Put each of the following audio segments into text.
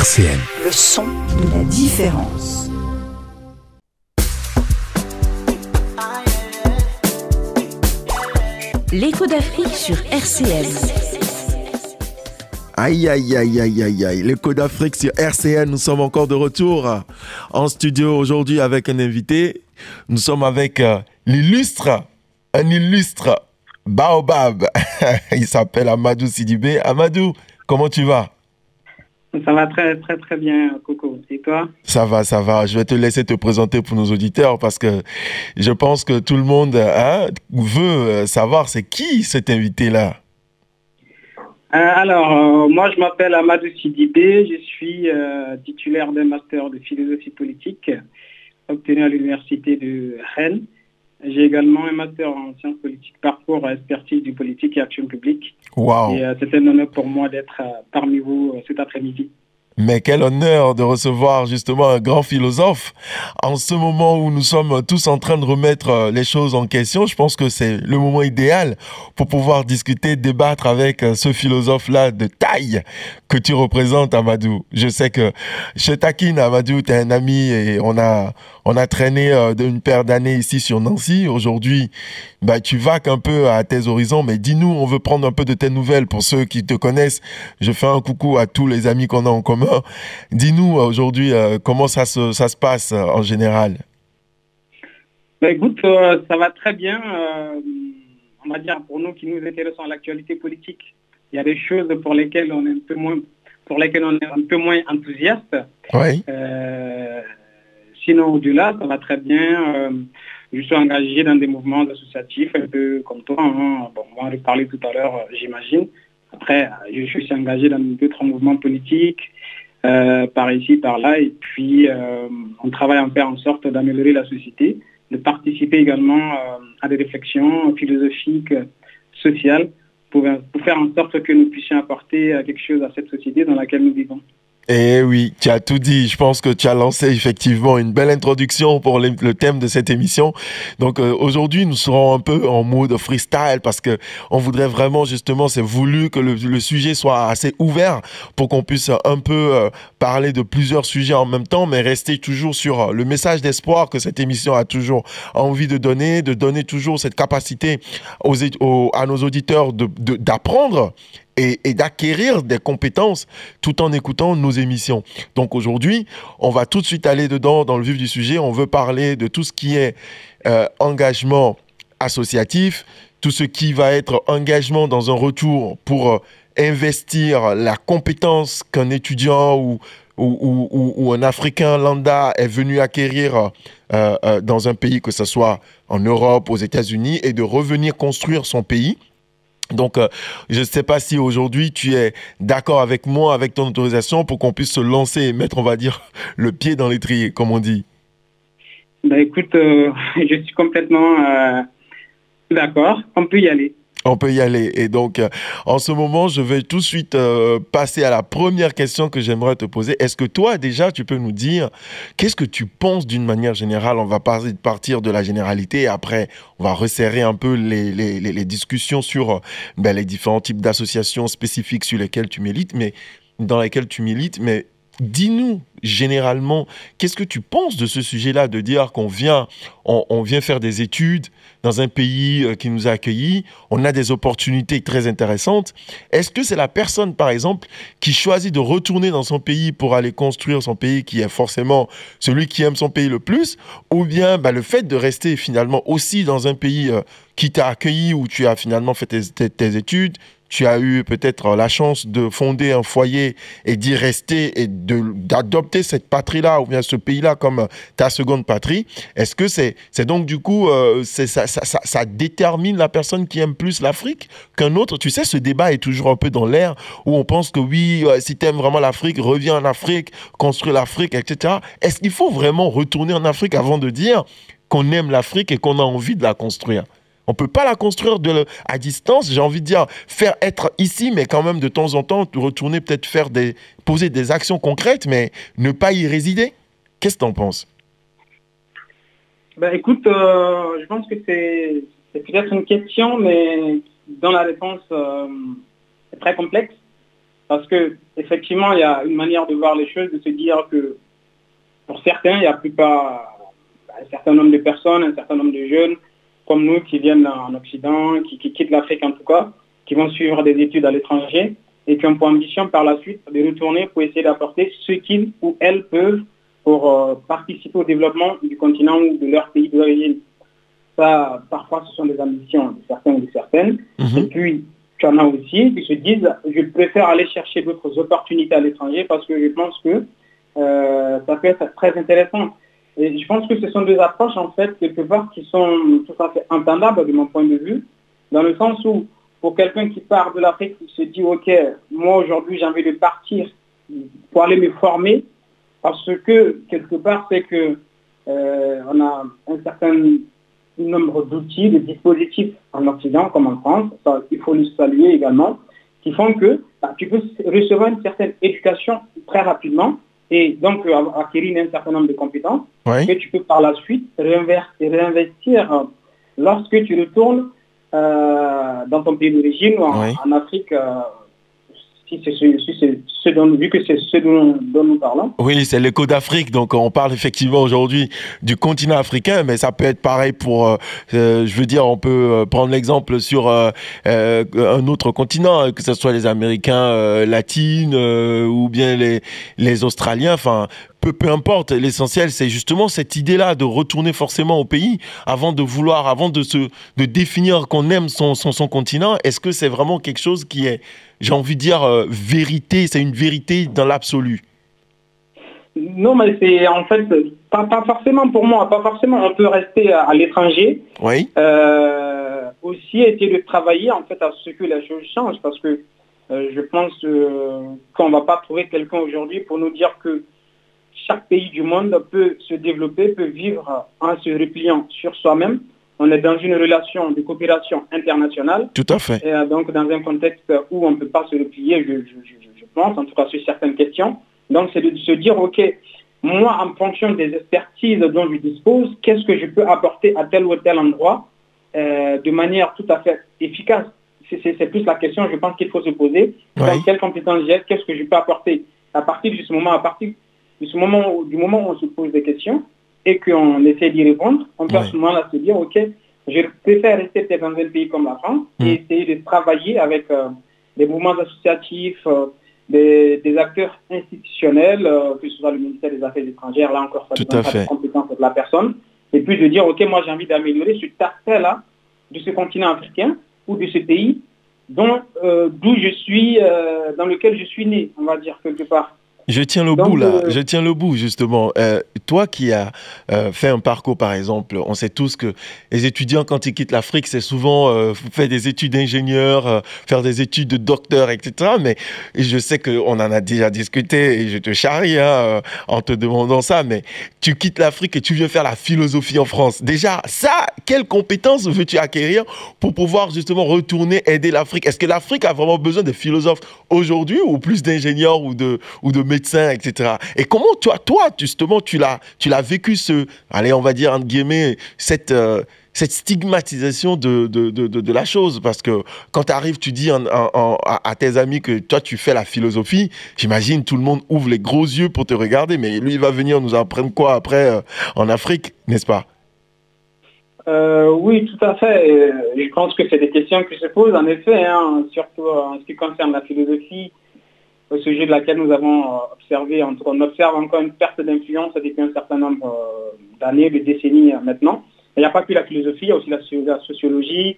RCN. Le son de la différence. L'écho d'Afrique sur RCN. Aïe, aïe, aïe, aïe, aïe, aïe. L'écho d'Afrique sur RCN, nous sommes encore de retour en studio aujourd'hui avec un invité. Nous sommes avec un illustre baobab. Il s'appelle Amadou Sidibé. Amadou, comment tu vas? Ça va très, très, très bien, Coco. Et toi? Ça va, ça va. Je vais te laisser te présenter pour nos auditeurs parce que je pense que tout le monde veut savoir c'est qui cet invité-là. Moi, je m'appelle Amadou Sidibé. Je suis titulaire d'un master de philosophie politique obtenu à l'université de Rennes. J'ai également un master en sciences politiques, parcours expertise du politique et action publique. Wow. Et c'est un honneur pour moi d'être parmi vous cet après-midi. Mais quel honneur de recevoir justement un grand philosophe. En ce moment où nous sommes tous en train de remettre les choses en question, je pense que c'est le moment idéal pour pouvoir discuter, débattre avec ce philosophe-là de taille que tu représentes, Amadou. Je sais que je taquine, Amadou, tu es un ami et on a traîné une paire d'années ici sur Nancy. Aujourd'hui, tu vaques un peu à tes horizons, mais dis-nous, on veut prendre un peu de tes nouvelles pour ceux qui te connaissent. Je fais un coucou à tous les amis qu'on a en commun. Dis-nous aujourd'hui comment ça se passe en général. Écoute, ça va très bien. On va dire pour nous qui nous intéressons à l'actualité politique, il y a des choses pour lesquelles on est un peu moins enthousiaste. Oui. Sinon, au-delà, ça va très bien. Je suis engagé dans des mouvements associatifs, un peu comme toi. On va en reparler tout à l'heure, j'imagine. Après, je suis aussi engagé dans d'autres mouvements politiques, par ici, par là. Et puis, on travaille à faire en sorte d'améliorer la société, de participer également à des réflexions philosophiques, sociales, pour faire en sorte que nous puissions apporter quelque chose à cette société dans laquelle nous vivons. Eh oui, tu as tout dit. Je pense que tu as lancé effectivement une belle introduction pour le thème de cette émission. Donc aujourd'hui, nous serons un peu en mode freestyle parce que on voudrait vraiment justement, c'est voulu que le sujet soit assez ouvert pour qu'on puisse un peu parler de plusieurs sujets en même temps, mais rester toujours sur le message d'espoir que cette émission a toujours envie de donner toujours cette capacité à nos auditeurs d'apprendre et d'acquérir des compétences tout en écoutant nos émissions. Donc aujourd'hui, on va tout de suite aller dedans, dans le vif du sujet. On veut parler de tout ce qui est engagement associatif, tout ce qui va être engagement dans un retour pour investir la compétence qu'un étudiant ou un Africain lambda est venu acquérir dans un pays, que ce soit en Europe, aux États-Unis, et de revenir construire son pays. Donc, je ne sais pas si aujourd'hui tu es d'accord avec moi, avec ton autorisation, pour qu'on puisse se lancer et mettre, on va dire, le pied dans l'étrier, comme on dit. Écoute, je suis complètement d'accord. On peut y aller. On peut y aller. Et donc, en ce moment, je vais tout de suite passer à la première question que j'aimerais te poser. Est-ce que toi, déjà, tu peux nous dire qu'est-ce que tu penses d'une manière générale? On va partir de la généralité et après, on va resserrer un peu les discussions sur les différents types d'associations spécifiques sur lesquelles tu milites, mais dis-nous généralement, qu'est-ce que tu penses de ce sujet-là, de dire qu'on vient faire des études dans un pays qui nous a accueillis, on a des opportunités très intéressantes. Est-ce que c'est la personne, par exemple, qui choisit de retourner dans son pays pour aller construire son pays, qui est forcément celui qui aime son pays le plus, ou bien le fait de rester finalement aussi dans un pays qui t'a accueilli, où tu as finalement fait tes études, tu as eu peut-être la chance de fonder un foyer et d'y rester et d'adopter cette patrie-là ou bien ce pays-là comme ta seconde patrie. Est-ce que c'est donc du coup, ça détermine la personne qui aime plus l'Afrique qu'un autre? Tu sais, ce débat est toujours un peu dans l'air où on pense que oui, si tu aimes vraiment l'Afrique, reviens en Afrique, construis l'Afrique, etc. Est-ce qu'il faut vraiment retourner en Afrique avant de dire qu'on aime l'Afrique et qu'on a envie de la construire? On ne peut pas la construire à distance, j'ai envie de dire, faire être ici, mais quand même de temps en temps, retourner peut-être poser des actions concrètes, mais ne pas y résider. Qu'est-ce que tu en penses? Écoute, je pense que c'est peut-être une question, mais dont la réponse est très complexe. Parce que effectivement, il y a une manière de voir les choses, de se dire que pour certains, il n'y a plus pas un certain nombre de personnes, un certain nombre de jeunes comme nous qui viennent en Occident, qui quittent l'Afrique en tout cas, qui vont suivre des études à l'étranger et qui ont pour ambition par la suite de retourner pour essayer d'apporter ce qu'ils ou elles peuvent pour participer au développement du continent ou de leur pays d'origine. Ça, parfois, ce sont des ambitions de certains ou de certaines. Et puis, tu en as aussi qui se disent, je préfère aller chercher d'autres opportunités à l'étranger parce que je pense que ça peut être très intéressant. Et je pense que ce sont deux approches, en fait, quelque part, qui sont tout à fait entendables de mon point de vue, dans le sens où, pour quelqu'un qui part de l'Afrique, qui se dit, OK, moi, aujourd'hui, j'ai envie de partir pour aller me former, parce que, quelque part, c'est que on a un certain nombre d'outils, de dispositifs en Occident, comme en France, ça, il faut le saluer également, qui font que tu peux recevoir une certaine éducation très rapidement, et donc acquérir un certain nombre de compétences que tu peux par la suite réinvestir lorsque tu retournes dans ton pays d'origine ou en Afrique, vu que c'est ce dont nous parlons. Oui, c'est l'écho d'Afrique, donc on parle effectivement aujourd'hui du continent africain, mais ça peut être pareil pour, je veux dire, on peut prendre l'exemple sur un autre continent, que ce soit les Américains latines ou bien les Australiens, enfin... Peu importe, l'essentiel c'est justement cette idée-là de retourner forcément au pays avant de définir qu'on aime son continent. Est-ce que c'est vraiment quelque chose qui est, j'ai envie de dire, vérité, c'est une vérité dans l'absolu? Non, mais c'est en fait pas forcément pour moi, pas forcément. On peut rester à l'étranger. Oui. Aussi essayer de travailler en fait à ce que les choses changent, parce que je pense qu'on va pas trouver quelqu'un aujourd'hui pour nous dire que chaque pays du monde peut se développer, peut vivre en se repliant sur soi-même. On est dans une relation de coopération internationale. Tout à fait. Et donc, dans un contexte où on ne peut pas se replier, je pense, en tout cas sur certaines questions. Donc, c'est de se dire, OK, moi, en fonction des expertises dont je dispose, qu'est-ce que je peux apporter à tel ou tel endroit de manière tout à fait efficace? C'est plus la question, je pense, qu'il faut se poser. Donc, quelles compétences j'ai? Qu'est-ce que je peux apporter à partir de ce moment, du moment où on se pose des questions et qu'on essaie d'y répondre, on peut à ce moment-là se dire, OK, je préfère rester peut-être dans un pays comme la France et essayer de travailler avec des mouvements associatifs, des acteurs institutionnels, que ce soit le ministère des Affaires étrangères, là encore, ça dépend des compétences de la personne, et puis de dire, OK, moi j'ai envie d'améliorer cet aspect-là de ce continent africain ou de ce pays d'où je suis, dans lequel je suis né, on va dire, quelque part. Je tiens le bout là, je tiens le bout justement. Toi qui as fait un parcours par exemple, on sait tous que les étudiants quand ils quittent l'Afrique, c'est souvent faire des études d'ingénieur, faire des études de docteur, etc. Mais je sais qu'on en a déjà discuté et je te charrie en te demandant ça, mais tu quittes l'Afrique et tu viens faire la philosophie en France. Déjà, ça, quelles compétences veux-tu acquérir pour pouvoir justement retourner aider l'Afrique? Est-ce que l'Afrique a vraiment besoin de philosophes aujourd'hui ou plus d'ingénieurs ou de médecins, etc. Et comment toi justement, tu l'as vécu allez, on va dire, entre guillemets, cette stigmatisation de la chose? Parce que quand tu arrives, tu dis à tes amis que toi, tu fais la philosophie, j'imagine tout le monde ouvre les gros yeux pour te regarder, mais lui, il va venir nous apprendre quoi après en Afrique, n'est-ce pas? Oui, tout à fait. Je pense que c'est des questions qui se posent, en effet, surtout en ce qui concerne la philosophie, au sujet de laquelle nous avons observé, on observe encore une perte d'influence depuis un certain nombre d'années, de décennies maintenant. Il n'y a pas que la philosophie, il y a aussi la sociologie,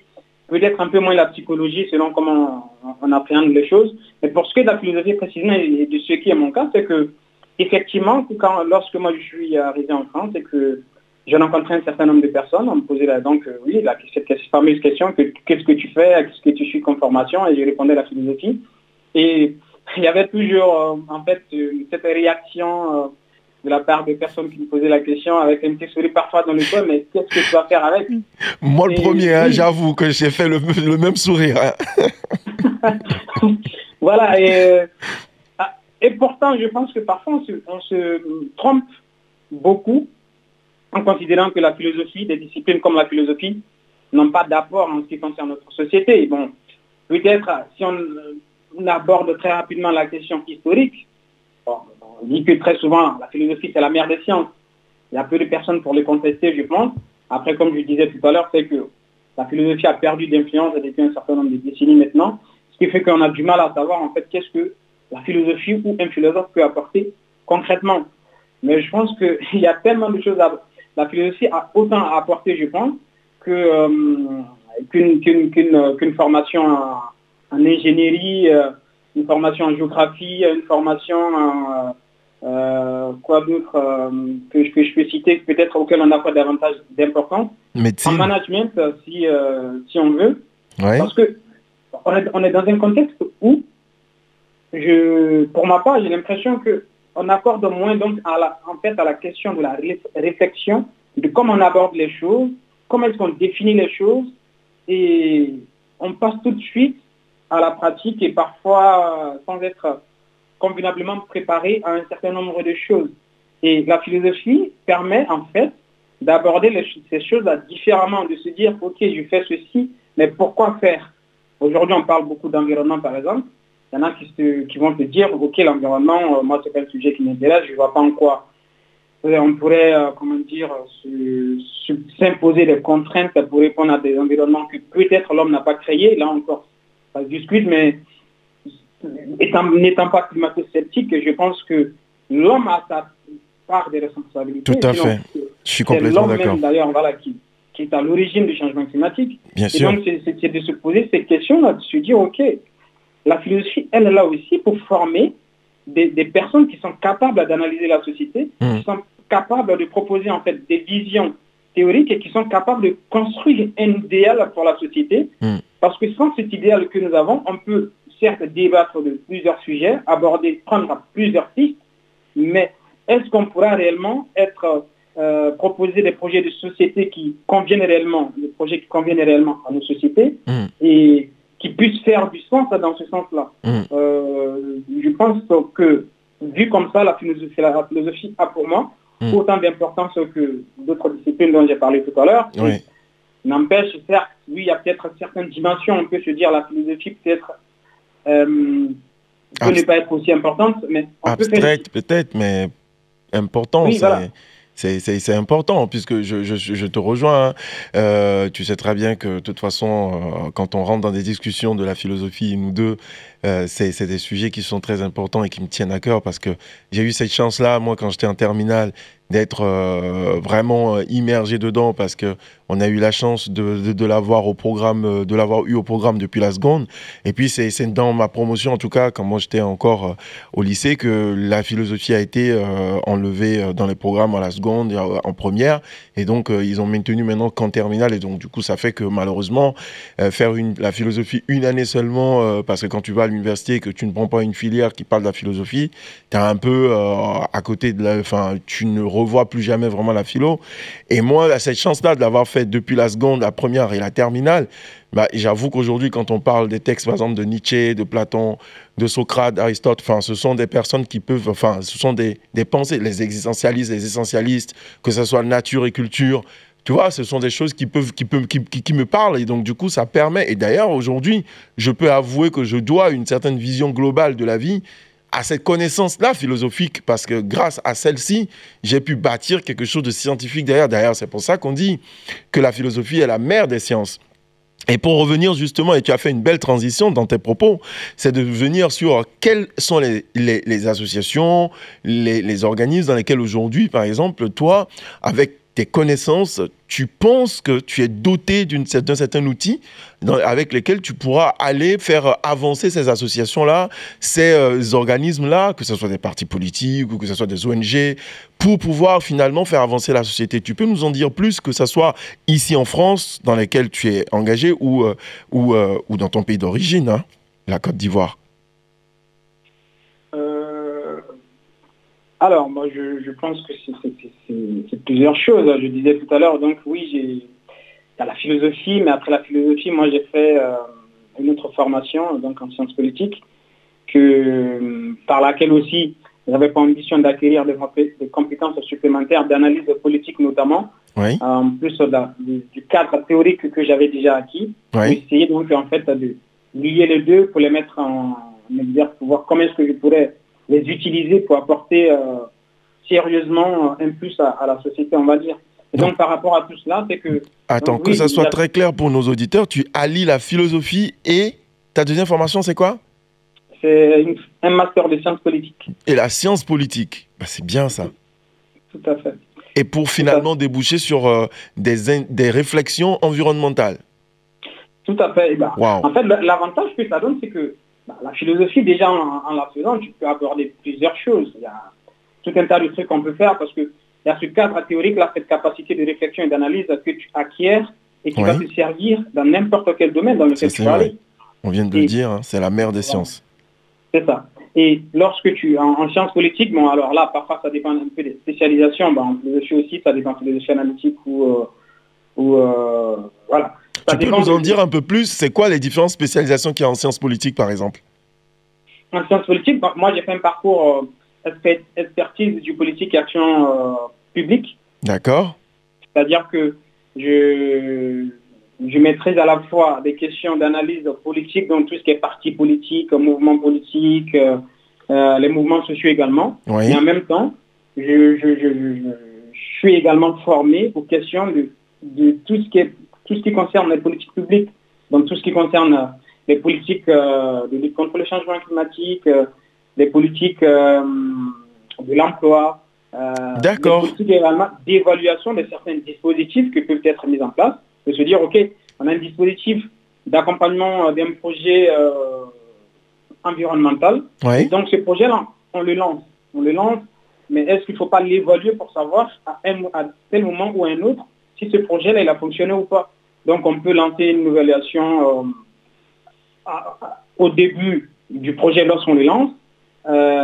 peut-être un peu moins la psychologie selon comment on appréhende les choses. Mais pour ce qui est de la philosophie précisément et de ce qui est mon cas, c'est que effectivement, lorsque moi je suis arrivé en France et que j'ai rencontré un certain nombre de personnes, on me posait cette fameuse question, qu'est-ce que tu fais, qu'est-ce que tu suis comme formation, et je répondais à la philosophie. Et il y avait toujours, en fait, cette réaction de la part des personnes qui me posaient la question avec un petit sourire parfois dans le coin, mais qu'est-ce que tu vas faire avec? Moi, le premier, j'avoue que j'ai fait le même sourire. Voilà, et pourtant, je pense que parfois, on se trompe beaucoup en considérant que la philosophie, des disciplines comme la philosophie, n'ont pas d'apport en ce qui concerne notre société. Bon, peut-être, si on on aborde très rapidement la question historique, bon, on dit que très souvent, la philosophie, c'est la mère des sciences. Il y a peu de personnes pour le contester, je pense. Après, comme je disais tout à l'heure, c'est que la philosophie a perdu d'influence depuis un certain nombre de décennies maintenant, ce qui fait qu'on a du mal à savoir, en fait, qu'est-ce que la philosophie ou un philosophe peut apporter concrètement. Mais je pense qu'il y a tellement de choses à... La philosophie a autant à apporter, je pense, qu'une formation en ingénierie, une formation en géographie, une formation en... quoi d'autre que je peux citer, peut-être auquel on a pas davantage d'importance. Médecine. En management, si on veut. Ouais. Parce que on est dans un contexte où, pour ma part, j'ai l'impression qu'on accorde moins donc à la question de la réflexion, de comment on aborde les choses, comment est-ce qu'on définit les choses, et on passe tout de suite à la pratique et parfois sans être convenablement préparé à un certain nombre de choses. Et la philosophie permet en fait d'aborder ces choses-là différemment, de se dire, ok, je fais ceci, mais pourquoi faire? Aujourd'hui, on parle beaucoup d'environnement, par exemple. Il y en a qui vont te dire, ok, l'environnement, moi, c'est pas un sujet qui m'intéresse, je ne vois pas en quoi. On pourrait, s'imposer des contraintes pour répondre à des environnements que peut-être l'homme n'a pas créés. Là encore, ça se discute, mais n'étant pas climato-sceptique, je pense que l'homme a sa part des responsabilités. Tout à fait. Je suis complètement d'accord. C'est l'homme même, d'ailleurs, voilà, qui est à l'origine du changement climatique. Bien sûr. Donc, c'est de se poser ces questions-là, de se dire, ok, la philosophie, elle est là aussi pour former des personnes qui sont capables d'analyser la société, qui sont capables de proposer en fait des visions théoriques et qui sont capables de construire un idéal pour la société. Parce que sans cet idéal que nous avons, on peut certes débattre de plusieurs sujets, prendre plusieurs pistes, mais est-ce qu'on pourra réellement proposer des projets de société qui conviennent réellement, des projets qui conviennent réellement à nos sociétés et qui puissent faire du sens dans ce sens-là. Je pense que, vu comme ça, la philosophie a pour moi autant d'importance que d'autres disciplines dont j'ai parlé tout à l'heure. Oui. N'empêche, certes, oui, il y a peut-être certaines dimensions, on peut se dire la philosophie peut-être peut ne pas être aussi importante, mais on abstraite peut-être, mais important. Oui, voilà. C'est important, puisque je te rejoins. Tu sais très bien que, de toute façon, quand on rentre dans des discussions de la philosophie, nous deux, c'est des sujets qui sont très importants et qui me tiennent à cœur, parce que j'ai eu cette chance-là, moi, quand j'étais en terminale, d'être vraiment immergé dedans, parce qu'on a eu la chance de l'avoir au programme, de l'avoir eu au programme depuis la seconde. Et puis, c'est dans ma promotion, en tout cas, quand moi j'étais encore au lycée, que la philosophie a été enlevée dans les programmes à la seconde et en première. Et donc, ils ont maintenu maintenant qu'en terminale. Et donc, du coup, ça fait que malheureusement, faire la philosophie une année seulement, parce que quand tu vas à l'université et que tu ne prends pas une filière qui parle de la philosophie, tu es un peu à côté de la... Enfin, tu ne revois plus jamais vraiment la philo. Et moi, cette chance-là de l'avoir fait depuis la seconde, la première et la terminale, bah, j'avoue qu'aujourd'hui, quand on parle des textes, par exemple, de Nietzsche, de Platon, de Socrate, d'Aristote, enfin, ce sont des personnes qui peuvent, enfin, ce sont des pensées, les existentialistes, les essentialistes, que ce soit nature et culture, tu vois, ce sont des choses qui me parlent, et donc du coup, ça permet, et d'ailleurs, aujourd'hui, je peux avouer que je dois une certaine vision globale de la vie à cette connaissance-là philosophique, parce que grâce à celle-ci, j'ai pu bâtir quelque chose de scientifique derrière. D'ailleurs, c'est pour ça qu'on dit que la philosophie est la mère des sciences. Et pour revenir justement, et tu as fait une belle transition dans tes propos, c'est de venir sur quelles sont les associations, les organismes dans lesquels aujourd'hui, par exemple, toi, avec tes connaissances, tu penses que tu es doté d'un certain outil avec lequel tu pourras aller faire avancer ces associations-là, ces organismes-là, que ce soit des partis politiques ou que ce soit des ONG, pour pouvoir finalement faire avancer la société. Tu peux nous en dire plus, que ce soit ici en France, dans lesquels tu es engagé, ou dans ton pays d'origine, hein, la Côte d'Ivoire? Alors, moi, je pense que c'est plusieurs choses. Je disais tout à l'heure, donc oui, il y a la philosophie, mais après la philosophie, moi, j'ai fait une autre formation, donc en sciences politiques, par laquelle aussi, je n'avais pas ambition d'acquérir des compétences supplémentaires d'analyse politique notamment, oui. En plus du cadre théorique que j'avais déjà acquis, pour essayer donc en fait de lier les deux pour les mettre exerce, pour voir comment est-ce que je pourrais les utiliser pour apporter sérieusement un plus à la société, on va dire. Et donc, par rapport à tout cela, c'est que... Attends, donc, que ça soit très clair pour nos auditeurs, tu allies la philosophie et ta deuxième formation, c'est quoi? C'est un master de sciences politiques. Et la science politique, bah, c'est bien ça. Tout à fait. Et pour finalement déboucher sur des réflexions environnementales. Tout à fait. Bah, Wow. En fait, l'avantage que ça donne, c'est que la philosophie, déjà en la faisant, tu peux aborder plusieurs choses. Il y a tout un tas de trucs qu'on peut faire parce qu'il y a ce cadre théorique, là, cette capacité de réflexion et d'analyse que tu acquiers et qui va te servir dans n'importe quel domaine dans lequel tu vas aller. On vient de le dire, hein, c'est la mère des sciences. C'est ça. Et lorsque tu en sciences politiques, bon alors là, parfois ça dépend un peu des spécialisations. En philosophie aussi, ça dépend de philosophie analytique ou voilà. Ça tu peux nous en dire un peu plus? C'est quoi les différentes spécialisations qu'il y a en sciences politiques, par exemple? En sciences politiques, moi j'ai fait un parcours expertise du politique et action publique. D'accord. C'est-à-dire que je maîtrise à la fois des questions d'analyse politique, donc tout ce qui est parti politique, mouvement politique, les mouvements sociaux également. Oui. Et en même temps, je suis également formé aux questions de tout ce qui concerne les politiques publiques, donc tout ce qui concerne les politiques de lutte contre le changement climatique, les politiques de l'emploi, les politiques également d'évaluation de certains dispositifs qui peuvent être mis en place, de se dire, OK, on a un dispositif d'accompagnement d'un projet environnemental. Oui. Et donc ce projet-là, on le lance, mais est-ce qu'il ne faut pas l'évaluer pour savoir à tel moment ou à un autre si ce projet-là, il a fonctionné ou pas? Donc on peut lancer une évaluation au début du projet lorsqu'on le lance,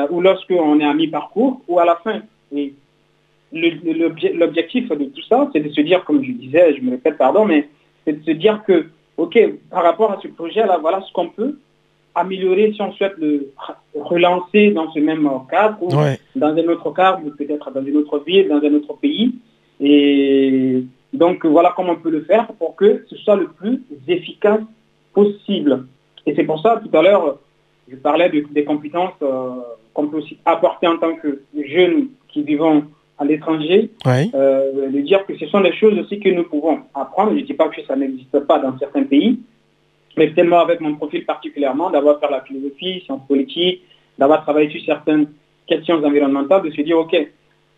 ou lorsqu'on est à mi-parcours, ou à la fin. Et l'objectif de tout ça, c'est de se dire, comme je disais, je me répète, pardon, mais c'est de se dire que, OK, par rapport à ce projet-là, voilà ce qu'on peut améliorer si on souhaite le relancer dans ce même cadre, ou dans un autre cadre, ou peut-être dans une autre ville, dans un autre pays. Et donc, voilà comment on peut le faire pour que ce soit le plus efficace possible. Et c'est pour ça, tout à l'heure, je parlais des compétences qu'on peut aussi apporter en tant que jeunes qui vivons à l'étranger, de dire que ce sont des choses aussi que nous pouvons apprendre. Je ne dis pas que ça n'existe pas dans certains pays, mais peut-être moi, avec mon profil particulièrement, d'avoir fait la philosophie, sciences politiques, d'avoir travaillé sur certaines questions environnementales, de se dire, OK,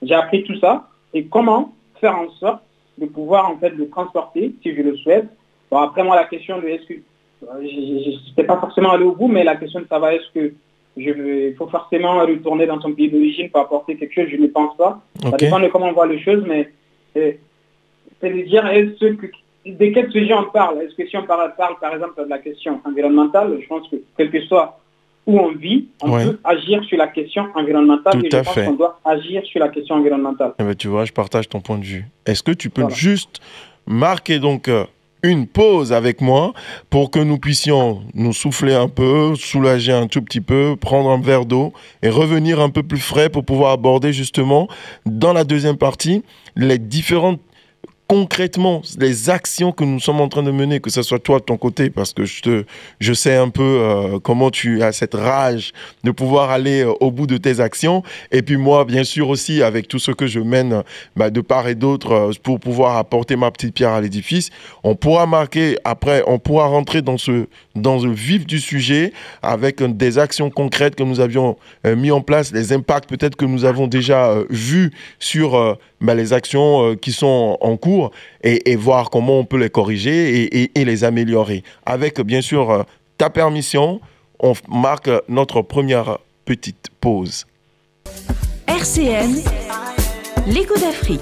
j'ai appris tout ça, et comment faire en sorte de pouvoir en fait le transporter, si je le souhaite. Bon, après moi, la question de est-ce que je n'étais pas forcément allé au bout, mais la question de savoir est-ce que il faut forcément retourner dans son pays d'origine pour apporter quelque chose, je ne pense pas. Ça dépend de comment on voit les choses, mais c'est de dire de quel sujet on parle. Est-ce que si on parle par exemple de la question environnementale, je pense que quel que soit où on vit, on peut agir sur la question environnementale. Tout et je à pense fait. qu'on doit agir sur la question environnementale. Eh ben, tu vois, je partage ton point de vue. Est-ce que tu peux juste marquer donc une pause avec moi pour que nous puissions nous souffler un peu, soulager un tout petit peu, prendre un verre d'eau et revenir un peu plus frais pour pouvoir aborder justement dans la deuxième partie les différentes concrètement les actions que nous sommes en train de mener, que ce soit toi de ton côté, parce que je sais un peu comment tu as cette rage de pouvoir aller au bout de tes actions, et puis moi bien sûr aussi avec tout ce que je mène de part et d'autre pour pouvoir apporter ma petite pierre à l'édifice. On pourra marquer après, on pourra rentrer dans le vif du sujet avec des actions concrètes que nous avions mis en place, les impacts peut-être que nous avons déjà vus sur les actions qui sont en cours, et voir comment on peut les corriger et les améliorer. Avec bien sûr ta permission, on marque notre première petite pause. RCN, l'écho d'Afrique.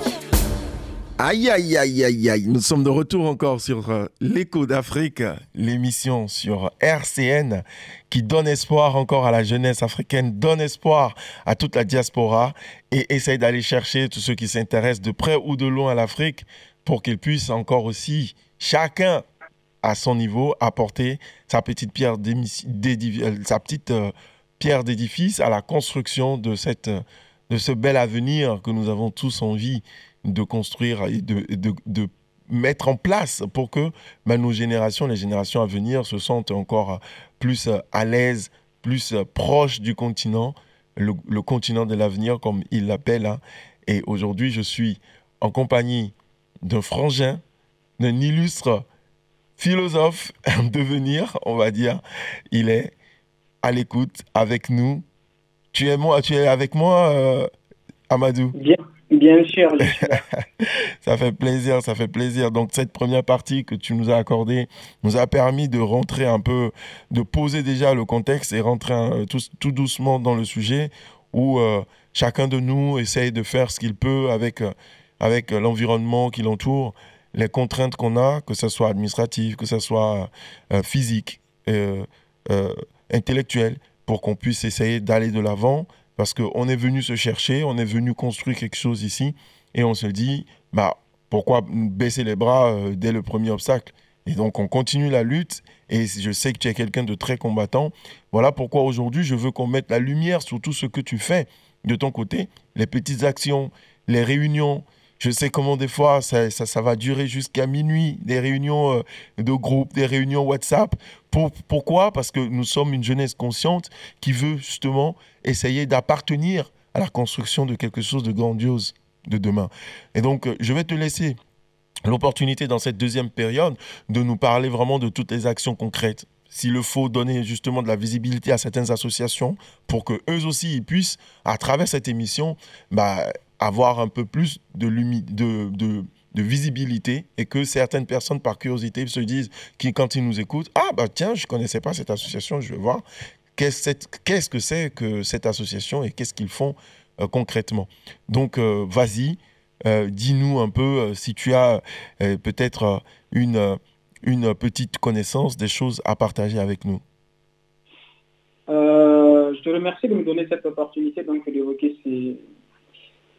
Aïe, aïe, aïe, aïe, aïe. Nous sommes de retour encore sur l'écho d'Afrique, l'émission sur RCN qui donne espoir encore à la jeunesse africaine, donne espoir à toute la diaspora et essaye d'aller chercher tous ceux qui s'intéressent de près ou de loin à l'Afrique pour qu'ils puissent encore aussi, chacun à son niveau, apporter sa petite pierre d'édifice à la construction de ce bel avenir que nous avons tous envie de construire et de mettre en place pour que nos générations, les générations à venir se sentent encore plus à l'aise plus proche du continent, le continent de l'avenir, comme il l'appelle. Hein. Et aujourd'hui, je suis en compagnie d'un frangin, d'un illustre philosophe en devenir, on va dire. Il est à l'écoute avec nous. Tu es avec moi, Amadou? Bien sûr, je suis là. Ça fait plaisir, ça fait plaisir. Donc, cette première partie que tu nous as accordée nous a permis de rentrer un peu, de poser déjà le contexte et rentrer tout doucement dans le sujet où chacun de nous essaye de faire ce qu'il peut avec l'environnement qui l'entoure, les contraintes qu'on a, que ce soit administrative, que ce soit physique, intellectuelle, pour qu'on puisse essayer d'aller de l'avant. Parce qu'on est venu se chercher, on est venu construire quelque chose ici, et on se dit, bah, pourquoi baisser les bras dès le premier obstacle? Et donc, on continue la lutte, et je sais que tu es quelqu'un de très combattant. Voilà pourquoi aujourd'hui, je veux qu'on mette la lumière sur tout ce que tu fais de ton côté, les petites actions, les réunions. Je sais comment des fois, ça va durer jusqu'à minuit, des réunions de groupe, des réunions WhatsApp. Pourquoi? Parce que nous sommes une jeunesse consciente qui veut justement essayer d'appartenir à la construction de quelque chose de grandiose de demain. Et donc, je vais te laisser l'opportunité dans cette deuxième période de nous parler vraiment de toutes les actions concrètes. S'il le faut, donner justement de la visibilité à certaines associations pour que eux aussi ils puissent, à travers cette émission, avoir un peu plus de visibilité et que certaines personnes, par curiosité, se disent, quand ils nous écoutent, « Ah, bah tiens, je ne connaissais pas cette association, je vais voir. » Qu'est-ce que c'est que cette association et qu'est-ce qu'ils font concrètement? Donc, vas-y, dis-nous un peu si tu as peut-être une petite connaissance des choses à partager avec nous. Je te remercie de me donner cette opportunité donc, d'évoquer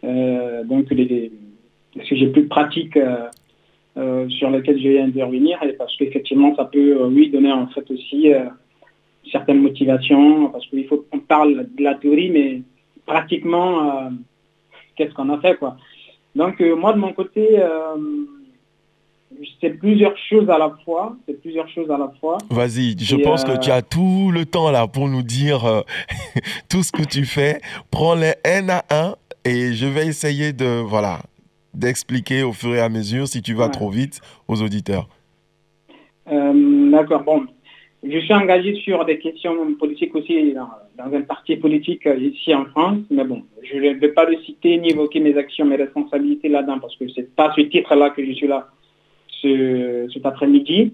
les sujets plus pratiques sur lesquels je vais intervenir, et parce qu'effectivement, ça peut, donner en fait aussi certaines motivations, parce qu'il faut qu'on parle de la théorie, mais pratiquement, qu'est-ce qu'on a fait, quoi. Donc, moi, de mon côté, c'est plusieurs choses à la fois. Vas-y, je pense que tu as tout le temps là pour nous dire tout ce que tu fais. Prends-les un à un et je vais essayer d'expliquer au fur et à mesure, si tu vas trop vite, aux auditeurs. D'accord, bon. Je suis engagé sur des questions politiques aussi dans un parti politique ici en France, mais bon, je ne vais pas le citer ni évoquer mes actions, mes responsabilités là-dedans, parce que ce n'est pas ce titre-là que je suis là cet après-midi,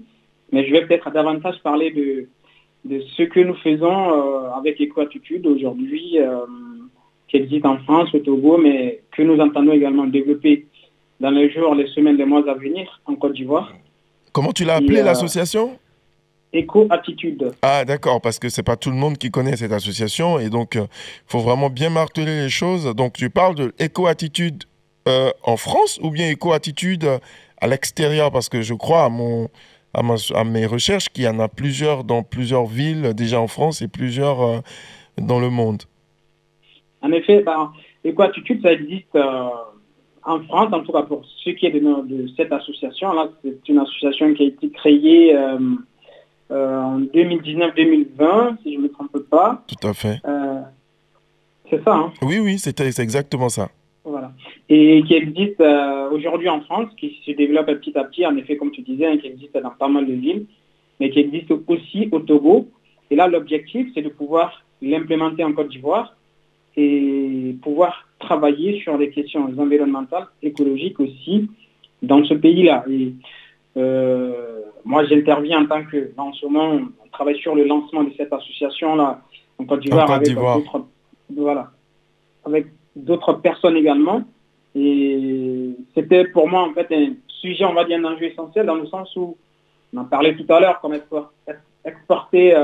mais je vais peut-être davantage parler de ce que nous faisons avec Eco-Attitude aujourd'hui, qui existe en France, au Togo, mais que nous entendons également développer dans les jours, les semaines, les mois à venir en Côte d'Ivoire. Comment tu l'as appelée, l'association? Eco-Attitude. Ah, d'accord, parce que ce n'est pas tout le monde qui connaît cette association, et donc il faut vraiment bien marteler les choses. Donc tu parles de Eco-Attitude en France ou bien Eco-Attitude à l'extérieur, parce que je crois à mes recherches qu'il y en a plusieurs dans plusieurs villes déjà en France et plusieurs dans le monde. En effet, Eco-Attitude, ça existe en France, en tout cas pour ce qui est de cette association-là. C'est une association qui a été créée en 2019-2020, si je ne me trompe pas. Tout à fait. C'est ça, hein? Oui, c'est exactement ça. Voilà. Et qui existe aujourd'hui en France, qui se développe petit à petit, en effet, comme tu disais, qui existe dans pas mal de villes, mais qui existe aussi au Togo. Et là, l'objectif, c'est de pouvoir l'implémenter en Côte d'Ivoire et pouvoir travailler sur des questions environnementales, écologiques aussi, dans ce pays-là. Et moi, j'interviens en tant que, en ce moment, on travaille sur le lancement de cette association-là en Côte d'Ivoire avec d'autres personnes également. Et c'était pour moi, en fait, un sujet, on va dire, un enjeu essentiel dans le sens où, on en parlait tout à l'heure, comme exporter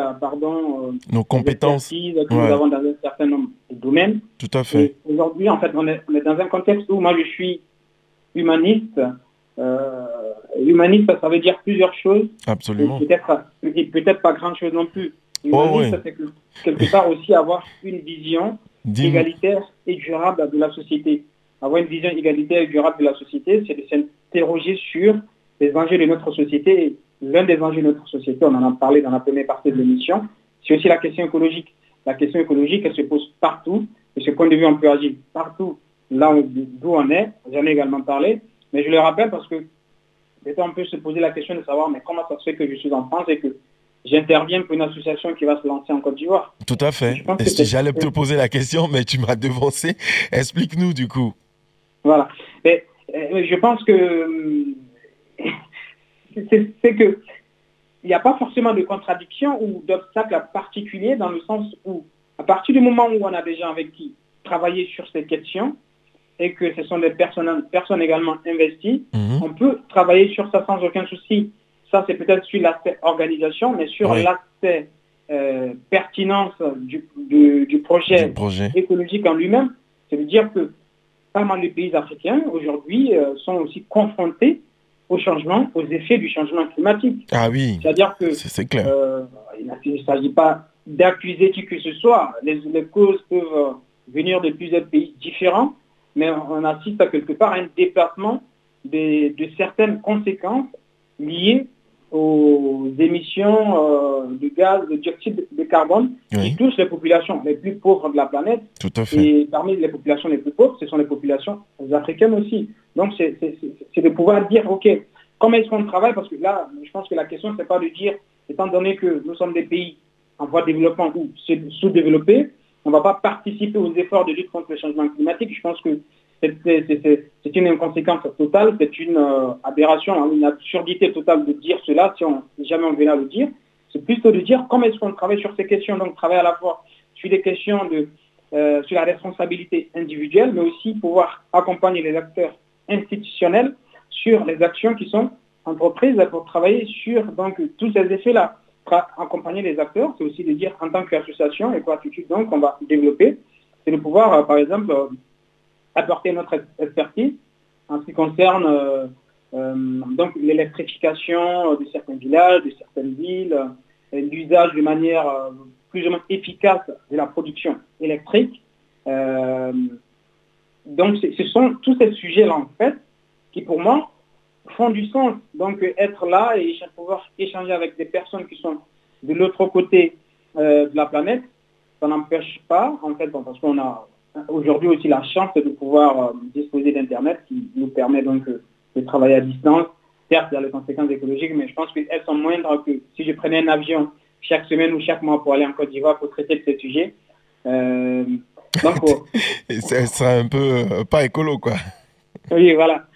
nos compétences que nous avons dans un certain nombre de domaines. Tout à fait. Et aujourd'hui, en fait, on est dans un contexte où moi, je suis humaniste. Humaniste, ça veut dire plusieurs choses. Absolument. Et peut-être pas grand-chose non plus. Humaniste, c'est quelque part aussi avoir une vision égalitaire et durable de la société. Avoir une vision égalitaire et durable de la société, c'est de s'interroger sur les enjeux de notre société. L'un des enjeux de notre société, on en a parlé dans la première partie de l'émission, c'est aussi la question écologique. la question écologique, elle se pose partout. De ce point de vue, on peut agir partout là d'où on est. J'en ai également parlé. Mais je le rappelle parce que peut-être on peut se poser la question de savoir mais comment ça se fait que je suis en France et que j'interviens pour une association qui va se lancer en Côte d'Ivoire. Tout à fait. J'allais te poser la question, mais tu m'as devancé. Explique-nous du coup. Voilà. Mais, je pense que c'est que il n'y a pas forcément de contradiction ou d'obstacle particulier dans le sens où, à partir du moment où on a des gens avec qui travailler sur ces questions et que ce sont des personnes également investies, on peut travailler sur ça sans aucun souci. Ça, c'est peut-être sur l'aspect organisation, mais sur l'aspect pertinence du projet écologique en lui-même, ça veut dire que pas mal de pays africains, aujourd'hui, sont aussi confrontés au changement, aux effets du changement climatique. Ah oui, c'est-à-dire que c'est clair. Il ne s'agit pas d'accuser qui que ce soit. Les causes peuvent venir de plusieurs pays différents, mais on assiste à quelque part à un déplacement de certaines conséquences liées aux émissions de gaz, de dioxyde de carbone qui touchent les populations les plus pauvres de la planète. Tout à fait. Et parmi les populations les plus pauvres, ce sont les populations africaines aussi. Donc, c'est de pouvoir dire, OK, comment est-ce qu'on travaille? Parce que là, je pense que la question, ce n'est pas de dire, étant donné que nous sommes des pays en voie de développement ou sous-développés, on ne va pas participer aux efforts de lutte contre le changement climatique. Je pense que c'est une inconséquence totale, c'est une aberration, une absurdité totale de dire cela si jamais on venait à le dire. C'est plutôt de dire comment est-ce qu'on travaille sur ces questions, donc travailler à la fois sur les questions sur la responsabilité individuelle, mais aussi pouvoir accompagner les acteurs institutionnels sur les actions qui sont entreprises pour travailler sur donc, tous ces effets-là. Accompagner les acteurs, c'est aussi de dire en tant qu'association et qu'attitude donc on va développer, c'est de pouvoir par exemple apporter notre expertise en ce qui concerne donc l'électrification de certains villages, de certaines villes, l'usage de manière plus ou moins efficace de la production électrique. Donc ce sont tous ces sujets-là en fait qui pour moi font du sens. Donc être là et pouvoir échanger avec des personnes qui sont de l'autre côté de la planète, ça n'empêche pas en fait parce qu'on a aujourd'hui aussi la chance de pouvoir disposer d'Internet qui nous permet donc de travailler à distance. Certes, il y a les conséquences écologiques, mais je pense qu'elles sont moindres que si je prenais un avion chaque semaine ou chaque mois pour aller en Côte d'Ivoire pour traiter de ces sujets. Donc, ça serait un peu pas écolo, quoi. Oui, voilà.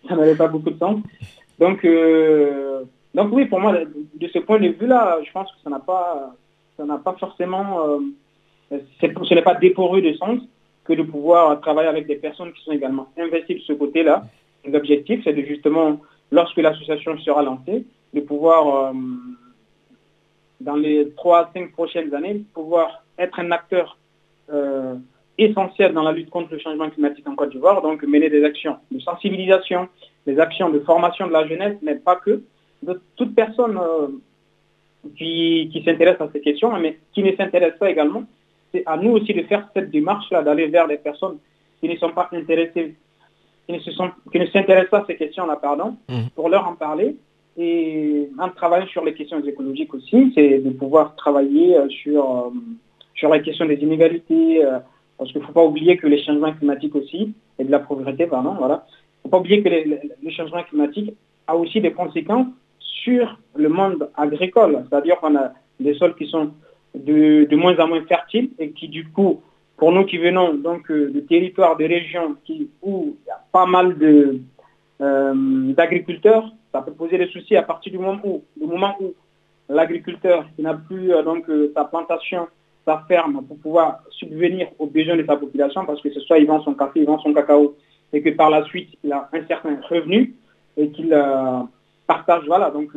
Ça n'avait pas beaucoup de sens. Donc oui, pour moi, de ce point de vue-là, je pense que ça n'a pas forcément... ce n'est pas dépourvu de sens que de pouvoir travailler avec des personnes qui sont également investies de ce côté-là. L'objectif, c'est de justement, lorsque l'association sera lancée, de pouvoir, dans les 3 à 5 prochaines années, pouvoir être un acteur essentiel dans la lutte contre le changement climatique en Côte d'Ivoire, donc mener des actions de sensibilisation, des actions de formation de la jeunesse, mais pas que, de toute personne qui s'intéresse à ces questions, mais qui ne s'intéresse pas également. C'est à nous aussi de faire cette démarche-là, d'aller vers des personnes qui ne sont pas intéressées, qui ne s'intéressent pas à ces questions-là, pour leur en parler. Et en travaillant sur les questions écologiques aussi, c'est de pouvoir travailler sur la question des inégalités, parce qu'il ne faut pas oublier que les changements climatiques aussi, et de la pauvreté, voilà. Il ne faut pas oublier que le changement climatique a aussi des conséquences sur le monde agricole. C'est-à-dire qu'on a des sols qui sont de moins en moins fertiles et qui, du coup, pour nous qui venons donc de territoires, de régions où il y a pas mal d'agriculteurs, ça peut poser des soucis à partir du moment où l'agriculteur qui n'a plus sa plantation, sa ferme pour pouvoir subvenir aux besoins de sa population, parce que ce soit il vend son café, il vend son cacao, et que par la suite il a un certain revenu et qu'il partage, voilà, donc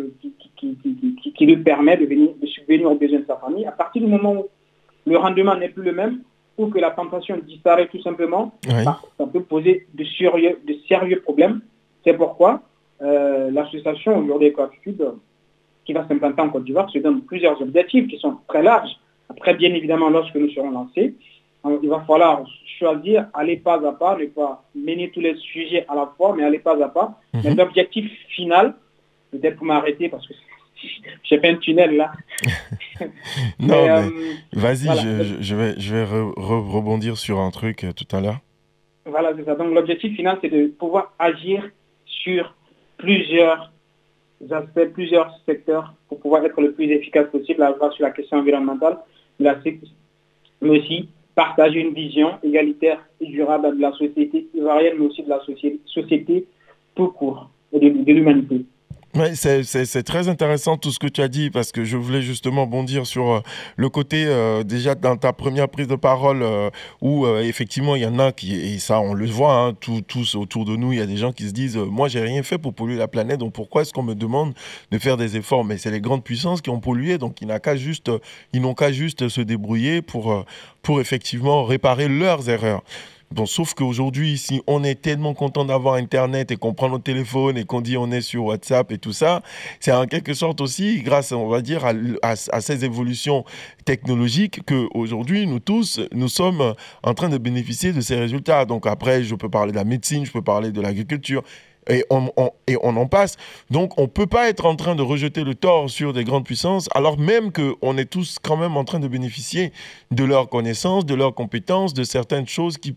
qui lui permet de subvenir aux besoins de sa famille. À partir du moment où le rendement n'est plus le même ou que la plantation disparaît tout simplement, ça peut poser de sérieux problèmes. C'est pourquoi l'association aujourd'hui Ecoattitude qui va s'implanter en Côte d'Ivoire se donne plusieurs objectifs qui sont très larges. Après, bien évidemment, lorsque nous serons lancés, il va falloir choisir, aller pas à pas, ne pas mener tous les sujets à la fois, mais aller pas à pas. Mais l'objectif final, peut-être pour m'arrêter parce que j'ai fait un tunnel là, Non, Mais, mais vas-y, voilà. je vais rebondir sur un truc tout à l'heure. Voilà, c'est ça. Donc l'objectif final, c'est de pouvoir agir sur plusieurs aspects, plusieurs secteurs pour pouvoir être le plus efficace possible, à la fois sur la question environnementale, mais aussi partager une vision égalitaire et durable de la société ivoirienne, mais aussi de la société tout court et de l'humanité. Oui, c'est très intéressant tout ce que tu as dit parce que je voulais justement bondir sur le côté déjà dans ta première prise de parole où effectivement il y en a qui, et ça on le voit, hein, tous autour de nous, il y a des gens qui se disent moi j'ai rien fait pour polluer la planète donc pourquoi est-ce qu'on me demande de faire des efforts? Mais c'est les grandes puissances qui ont pollué donc ils n'ont qu'à juste se débrouiller pour effectivement réparer leurs erreurs. Bon, sauf qu'aujourd'hui, si on est tellement content d'avoir Internet et qu'on prend notre téléphone et qu'on dit on est sur WhatsApp et tout ça, c'est en quelque sorte aussi grâce, on va dire, à ces évolutions technologiques qu'aujourd'hui, nous tous, nous sommes en train de bénéficier de ces résultats. Donc après, je peux parler de la médecine, je peux parler de l'agriculture. Et on en passe. Donc, on ne peut pas être en train de rejeter le tort sur des grandes puissances, alors même qu'on est tous quand même en train de bénéficier de leurs connaissances, de leurs compétences, de certaines choses qui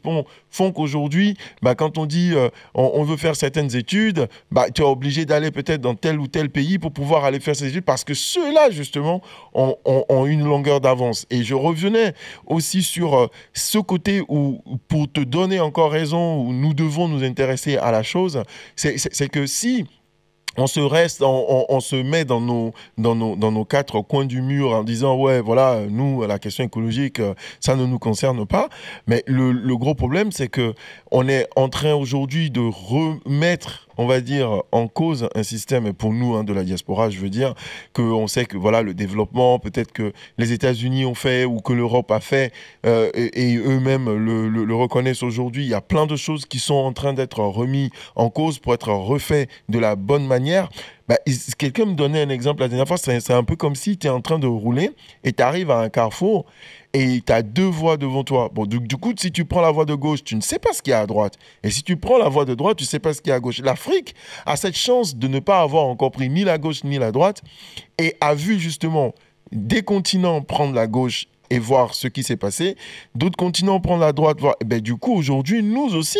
font qu'aujourd'hui, bah, quand on dit on veut faire certaines études, bah, tu es obligé d'aller peut-être dans tel ou tel pays pour pouvoir aller faire ces études, parce que ceux-là, justement, ont une longueur d'avance. Et je revenais aussi sur ce côté où, pour te donner encore raison, où nous devons nous intéresser à la chose, c'est que si on se met dans nos quatre coins du mur en disant ouais voilà nous la question écologique ça ne nous concerne pas, mais le gros problème c'est que on est en train aujourd'hui de remettre on va dire en cause un système, et pour nous hein, de la diaspora je veux dire qu'on sait que voilà le développement peut-être que les États-Unis ont fait ou que l'Europe a fait et eux-mêmes le reconnaissent aujourd'hui. Il y a plein de choses qui sont en train d'être remises en cause pour être refait de la bonne manière. Bah, quelqu'un me donnait un exemple la dernière fois, c'est un peu comme si tu es en train de rouler et tu arrives à un carrefour et tu as deux voies devant toi. Bon, du coup, si tu prends la voie de gauche, tu ne sais pas ce qu'il y a à droite. Et si tu prends la voie de droite, tu ne sais pas ce qu'il y a à gauche. L'Afrique a cette chance de ne pas avoir encore pris ni la gauche ni la droite et a vu justement des continents prendre la gauche et voir ce qui s'est passé, d'autres continents prendre la droite, voir. Et ben, du coup, aujourd'hui, nous aussi,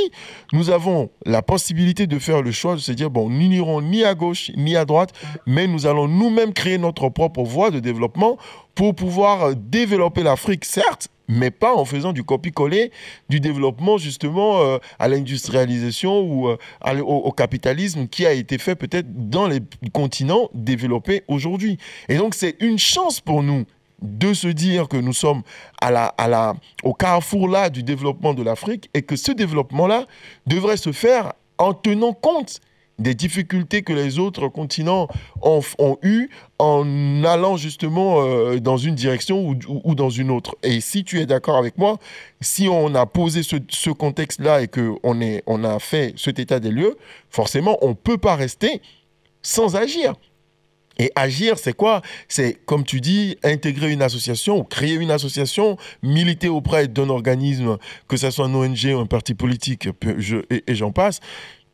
nous avons la possibilité de faire le choix de se dire, bon, nous n'irons ni à gauche ni à droite, mais nous allons nous-mêmes créer notre propre voie de développement pour pouvoir développer l'Afrique, certes, mais pas en faisant du copier-coller du développement justement à l'industrialisation ou au capitalisme qui a été fait peut-être dans les continents développés aujourd'hui. Et donc, c'est une chance pour nous de se dire que nous sommes au carrefour là du développement de l'Afrique et que ce développement-là devrait se faire en tenant compte des difficultés que les autres continents ont eues en allant justement dans une direction ou dans une autre. Et si tu es d'accord avec moi, si on a posé ce contexte-là et qu'on a fait cet état des lieux, forcément, on ne peut pas rester sans agir. Et agir, c'est quoi? C'est, comme tu dis, intégrer une association ou créer une association, militer auprès d'un organisme, que ce soit un ONG ou un parti politique, et j'en passe,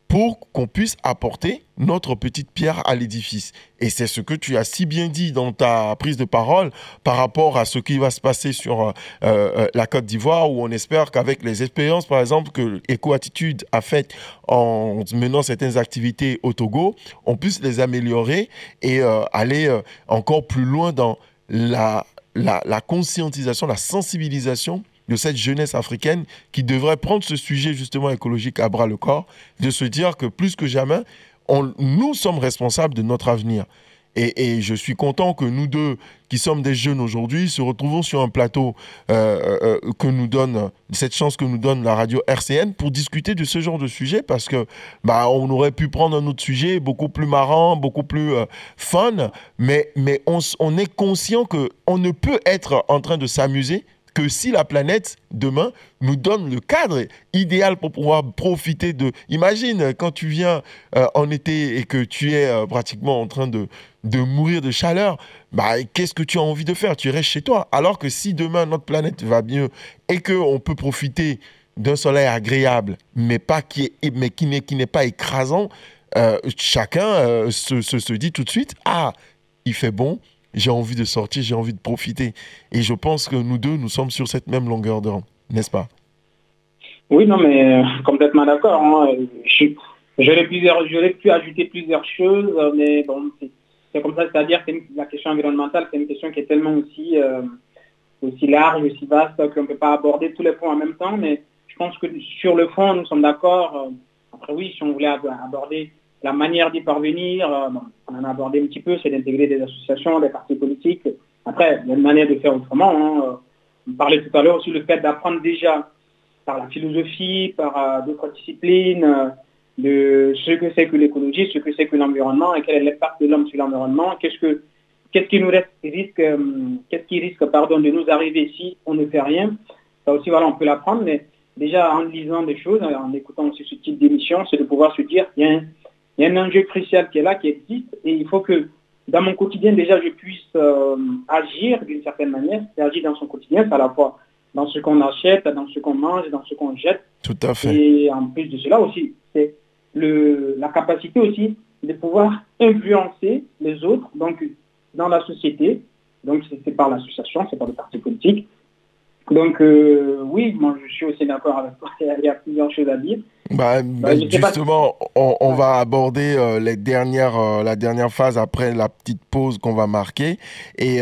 pour qu'on puisse apporter notre petite pierre à l'édifice. Et c'est ce que tu as si bien dit dans ta prise de parole par rapport à ce qui va se passer sur la Côte d'Ivoire, où on espère qu'avec les expériences, par exemple, que EcoAttitude a faites en menant certaines activités au Togo, on puisse les améliorer et aller encore plus loin dans la conscientisation, la sensibilisation de cette jeunesse africaine qui devrait prendre ce sujet justement écologique à bras le corps, de se dire que plus que jamais, nous sommes responsables de notre avenir. Et je suis content que nous deux, qui sommes des jeunes aujourd'hui, se retrouvons sur un plateau que nous donne, cette chance que nous donne la radio RCN pour discuter de ce genre de sujet, parce que bah, on aurait pu prendre un autre sujet beaucoup plus marrant, beaucoup plus fun, mais on est conscient qu'on ne peut être en train de s'amuser que si la planète, demain, nous donne le cadre idéal pour pouvoir profiter de... Imagine, quand tu viens en été et que tu es pratiquement en train de mourir de chaleur, bah, qu'est-ce que tu as envie de faire? Tu restes chez toi. Alors que si demain, notre planète va mieux et qu'on peut profiter d'un soleil agréable, mais qui n'est pas écrasant, chacun se dit tout de suite, ah, il fait bon, j'ai envie de sortir, j'ai envie de profiter. Et je pense que nous deux, nous sommes sur cette même longueur d'onde, n'est-ce pas? Oui, non, mais complètement d'accord. Hein. J'aurais pu ajouter plusieurs choses, mais bon, c'est comme ça, c'est-à-dire que la question environnementale, c'est une question qui est tellement aussi large, aussi vaste, qu'on ne peut pas aborder tous les points en même temps, mais je pense que sur le fond, nous sommes d'accord. Après, oui, si on voulait aborder la manière d'y parvenir, bon, on en a abordé un petit peu, c'est d'intégrer des associations, des partis politiques. Après, il y a une manière de faire autrement. Hein. On parlait tout à l'heure aussi le fait d'apprendre déjà par la philosophie, par d'autres disciplines, de ce que c'est que l'écologie, ce que c'est que l'environnement et quel est l'impact de l'homme sur l'environnement, qu'est-ce qui risque de nous arriver si on ne fait rien. Ça aussi, voilà, on peut l'apprendre, mais déjà en lisant des choses, en écoutant aussi ce type d'émission, c'est de pouvoir se dire, il y a un enjeu crucial qui est là, qui existe, et il faut que dans mon quotidien, déjà, je puisse agir d'une certaine manière, et agir dans son quotidien, c'est à la fois dans ce qu'on achète, dans ce qu'on mange, dans ce qu'on jette. Tout à fait. Et en plus de cela aussi, c'est la capacité aussi de pouvoir influencer les autres, donc dans la société. Donc c'est par l'association, c'est par le parti politique. Donc oui, moi je suis aussi d'accord avec toi, il y a plusieurs choses à dire. Justement, on va aborder la dernière phase après la petite pause qu'on va marquer. Et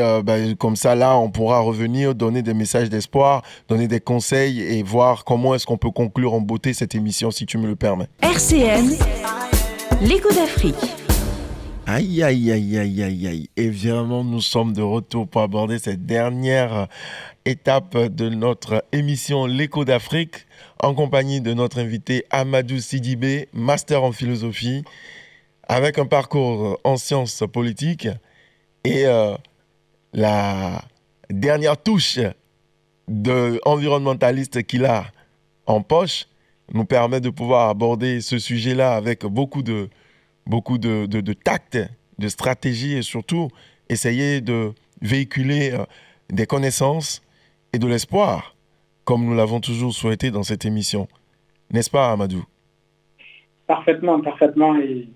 comme ça, là, on pourra revenir, donner des messages d'espoir, donner des conseils et voir comment est-ce qu'on peut conclure en beauté cette émission, si tu me le permets. RCN, l'écho d'Afrique. Aïe, aïe, aïe, aïe, aïe, aïe. Et vraiment, nous sommes de retour pour aborder cette dernière étape de notre émission L'écho d'Afrique, en compagnie de notre invité Amadou Sidibé, master en philosophie, avec un parcours en sciences politiques et la dernière touche d'environnementaliste qu'il a en poche nous permet de pouvoir aborder ce sujet-là avec beaucoup de tact, de stratégie et surtout essayer de véhiculer des connaissances et de l'espoir, comme nous l'avons toujours souhaité dans cette émission. N'est-ce pas, Amadou? Parfaitement. Et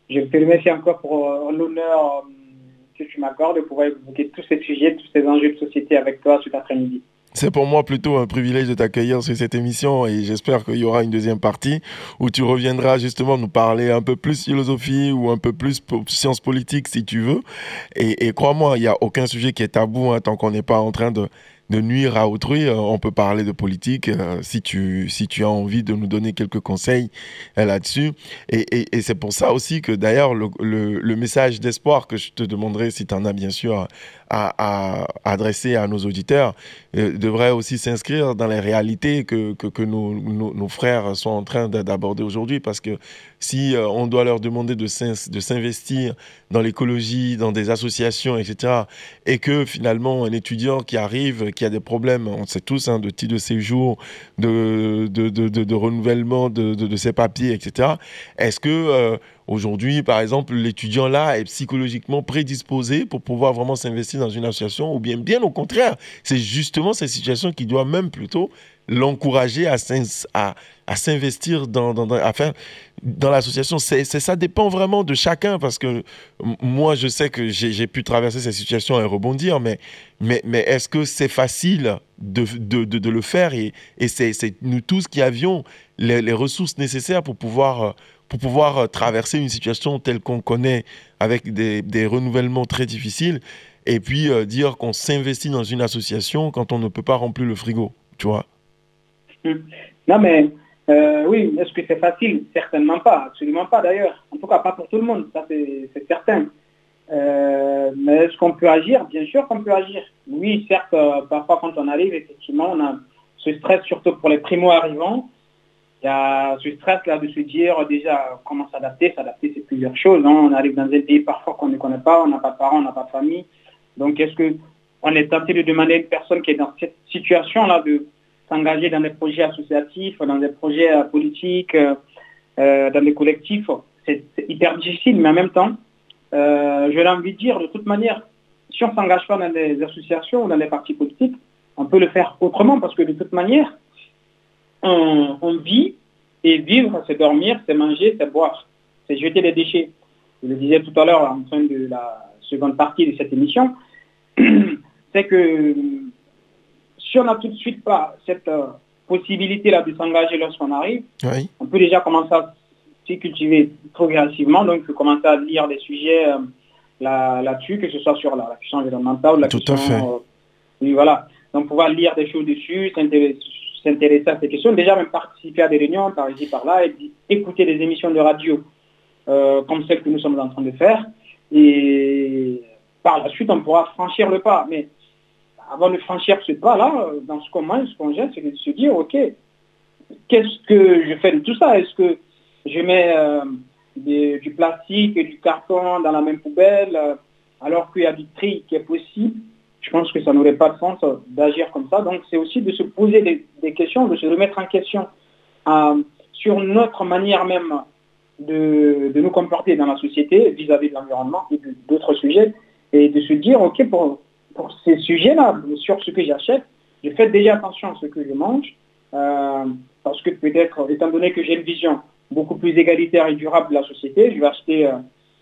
je te remercie encore pour l'honneur que tu m'accordes de pouvoir évoquer tous ces sujets, tous ces enjeux de société avec toi cet après-midi. C'est pour moi plutôt un privilège de t'accueillir sur cette émission et j'espère qu'il y aura une deuxième partie où tu reviendras justement nous parler un peu plus philosophie ou un peu plus sciences politiques si tu veux. Et crois-moi, il n'y a aucun sujet qui est tabou tant qu'on n'est pas en train de nuire à autrui. On peut parler de politique si tu as envie de nous donner quelques conseils là-dessus. Et c'est pour ça aussi que d'ailleurs le message d'espoir que je te demanderai, si tu en as bien sûr, à adresser à nos auditeurs, devrait aussi s'inscrire dans les réalités que nos frères sont en train d'aborder aujourd'hui. Parce que si on doit leur demander de s'investir dans l'écologie, dans des associations, etc., et que finalement un étudiant qui arrive, qui a des problèmes, on sait tous, de titre de séjour, de renouvellement de ses papiers, etc., est-ce que aujourd'hui, par exemple, l'étudiant là est psychologiquement prédisposé pour pouvoir vraiment s'investir dans une association, ou bien au contraire, c'est justement cette situation qui doit même plutôt l'encourager à s'investir dans l'association. Ça dépend vraiment de chacun, parce que moi, je sais que j'ai pu traverser cette situation et rebondir, mais est-ce que c'est facile de le faire et c'est nous tous qui avions les ressources nécessaires pour pouvoir traverser une situation telle qu'on connaît, avec des renouvellements très difficiles, et puis dire qu'on s'investit dans une association quand on ne peut pas remplir le frigo, tu vois? Non, mais oui, est-ce que c'est facile? Certainement pas, absolument pas d'ailleurs. En tout cas, pas pour tout le monde, ça c'est certain. Mais est-ce qu'on peut agir? Bien sûr qu'on peut agir. Oui, certes, parfois quand on arrive, effectivement, on a ce stress, surtout pour les primo-arrivants. Il y a ce stress-là de se dire déjà comment s'adapter. S'adapter, c'est plusieurs choses. On arrive dans un pays parfois qu'on ne connaît pas, on n'a pas de parents, on n'a pas de famille. Donc, est-ce qu'on est tenté de demander à une personne qui est dans cette situation-là de s'engager dans des projets associatifs, dans des projets politiques, dans des collectifs? C'est hyper difficile, mais en même temps, j'ai envie de dire, de toute manière, si on ne s'engage pas dans des associations ou dans des partis politiques, on peut le faire autrement, parce que de toute manière, on vit, et vivre, c'est dormir, c'est manger, c'est boire, c'est jeter les déchets. Je le disais tout à l'heure en train de seconde partie de cette émission, c'est que si on n'a tout de suite pas cette possibilité-là de s'engager lorsqu'on arrive, Oui. on peut déjà commencer à s'y cultiver progressivement, donc commencer à lire des sujets là-dessus, que ce soit sur la question environnementale ou la Tout question... à fait. oui, voilà. Donc pouvoir lire des choses dessus, s'intéresser à ces questions, déjà même participer à des réunions par ici, par là, et puis écouter des émissions de radio comme celles que nous sommes en train de faire. Et par la suite, on pourra franchir le pas. Mais avant de franchir ce pas-là, dans ce qu'on mange, ce qu'on jette, c'est de se dire, OK, qu'est-ce que je fais de tout ça? Est-ce que je mets du plastique et du carton dans la même poubelle alors qu'il y a du tri qui est possible? Je pense que ça n'aurait pas de sens d'agir comme ça. Donc c'est aussi de se poser des questions, de se remettre en question sur notre manière même de nous comporter dans la société vis-à-vis de l'environnement et d'autres sujets, et de se dire, OK, pour ces sujets-là, sur ce que j'achète, je fais déjà attention à ce que je mange, parce que peut-être, étant donné que j'ai une vision beaucoup plus égalitaire et durable de la société, je vais acheter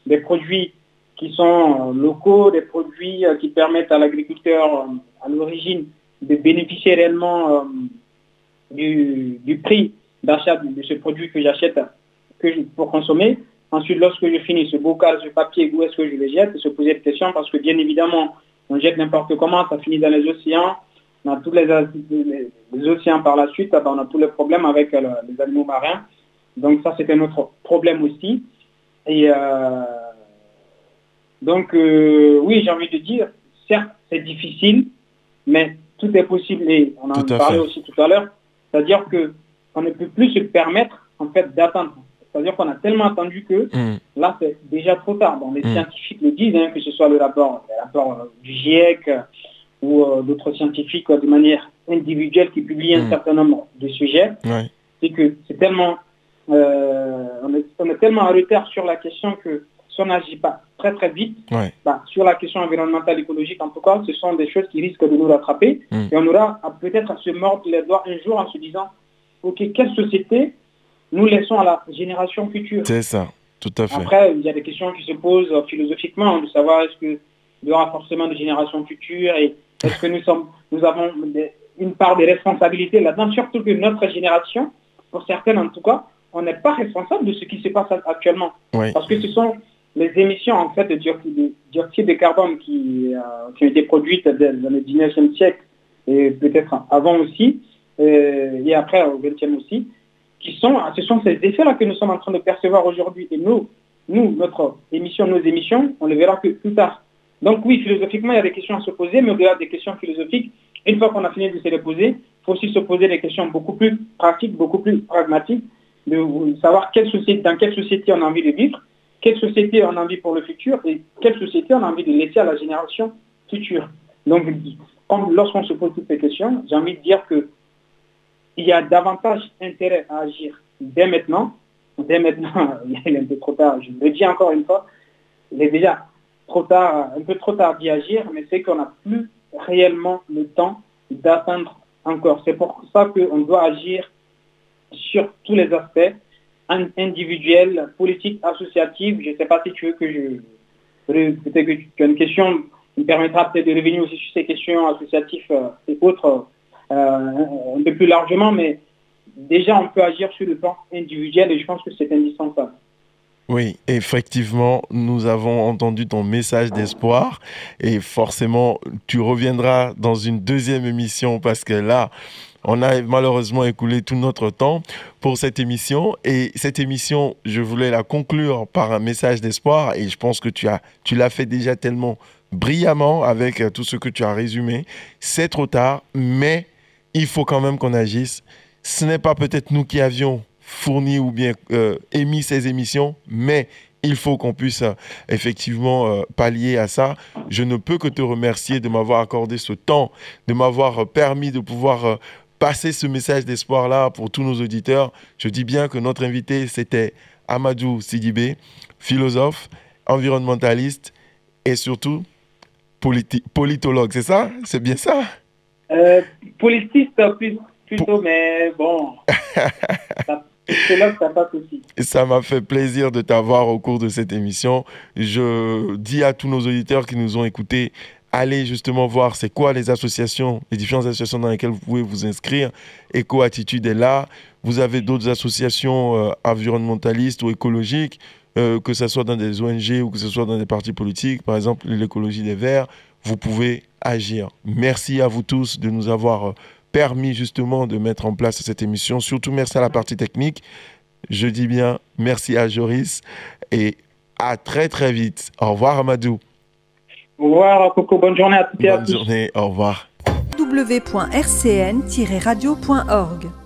des produits qui sont locaux, des produits qui permettent à l'agriculteur à l'origine de bénéficier réellement du prix d'achat de ce produit que j'achète pour consommer. Ensuite, lorsque je finis ce bocal, ce papier, où est-ce que je le jette? Se poser des questions, parce que bien évidemment, on jette n'importe comment, ça finit dans les océans. Dans tous les océans par la suite, on a tous les problèmes avec les animaux marins. Donc ça, c'est un autre problème aussi. Et donc, oui, j'ai envie de dire, certes, c'est difficile, mais tout est possible. Et on en parlait aussi tout à l'heure. C'est-à-dire qu'on ne peut plus se permettre, en fait, d'attendre. C'est-à-dire qu'on a tellement attendu que là, c'est déjà trop tard. Bon, les scientifiques le disent, que ce soit le rapport du GIEC ou d'autres scientifiques de manière individuelle qui publient un certain nombre de sujets. Ouais. C'est que c'est tellement... on est tellement en retard sur la question que si on n'agit pas très très vite, sur la question environnementale, écologique en tout cas, ce sont des choses qui risquent de nous rattraper. Et on aura peut-être à se mordre les doigts un jour en se disant, OK, quelle société nous laissons à la génération future? C'est ça, tout à fait. Après, il y a des questions qui se posent philosophiquement, de savoir est-ce qu'il y aura forcément de générations futures, et est-ce que nous avons une part de responsabilité là-dedans, surtout que notre génération, pour certaines en tout cas, on n'est pas responsable de ce qui se passe actuellement. Oui. Parce que ce sont les émissions en fait de dioxyde de carbone qui ont été produites dans le 19e siècle, et peut-être avant aussi, et après au 20e aussi, ce sont ces effets-là que nous sommes en train de percevoir aujourd'hui. Et nos émissions, on les verra que plus tard. Donc oui, philosophiquement, il y a des questions à se poser, mais au-delà des questions philosophiques, une fois qu'on a fini de se les poser, il faut aussi se poser des questions beaucoup plus pratiques, beaucoup plus pragmatiques, de savoir dans quelle société on a envie de vivre, quelle société on a envie pour le futur, et quelle société on a envie de laisser à la génération future. Donc, lorsqu'on se pose toutes ces questions, j'ai envie de dire que il y a davantage intérêt à agir dès maintenant. Dès maintenant, il est un peu trop tard, je le dis encore une fois, il est déjà trop tard, un peu trop tard d'y agir, mais c'est qu'on n'a plus réellement le temps d'attendre encore. C'est pour ça qu'on doit agir sur tous les aspects, individuels, politiques, associatifs. Je ne sais pas si tu veux que peut-être que tu as une question qui me permettra peut-être de revenir aussi sur ces questions associatives et autres un peu plus largement, mais déjà on peut agir sur le plan individuel et je pense que c'est indispensable. Oui, effectivement, nous avons entendu ton message d'espoir et forcément, tu reviendras dans une deuxième émission parce que là, on a malheureusement écoulé tout notre temps pour cette émission et cette émission, je voulais la conclure par un message d'espoir et je pense que tu l'as fait déjà tellement brillamment avec tout ce que tu as résumé. C'est trop tard, mais il faut quand même qu'on agisse. Ce n'est pas peut-être nous qui avions fourni ou bien émis ces émissions, mais il faut qu'on puisse effectivement pallier à ça. Je ne peux que te remercier de m'avoir accordé ce temps, de m'avoir permis de pouvoir passer ce message d'espoir-là pour tous nos auditeurs. Je dis bien que notre invité, c'était Amadou Sidibé, philosophe, environnementaliste et surtout politologue. C'est ça? C'est bien ça? Politiste plutôt, mais bon, politologue, ça passe aussi. Ça m'a fait plaisir de t'avoir au cours de cette émission. Je dis à tous nos auditeurs qui nous ont écoutés, allez justement voir c'est quoi les associations, les différentes associations dans lesquelles vous pouvez vous inscrire. Éco-Attitude est là. Vous avez d'autres associations environnementalistes ou écologiques, que ce soit dans des ONG ou que ce soit dans des partis politiques, par exemple l'écologie des Verts. Vous pouvez agir. Merci à vous tous de nous avoir permis justement de mettre en place cette émission. Surtout merci à la partie technique. Je dis bien merci à Joris et à très très vite. Au revoir Amadou. Au revoir Coco, bonne journée à toutes et à tous. Bonne journée, au revoir. www.rcn-radio.org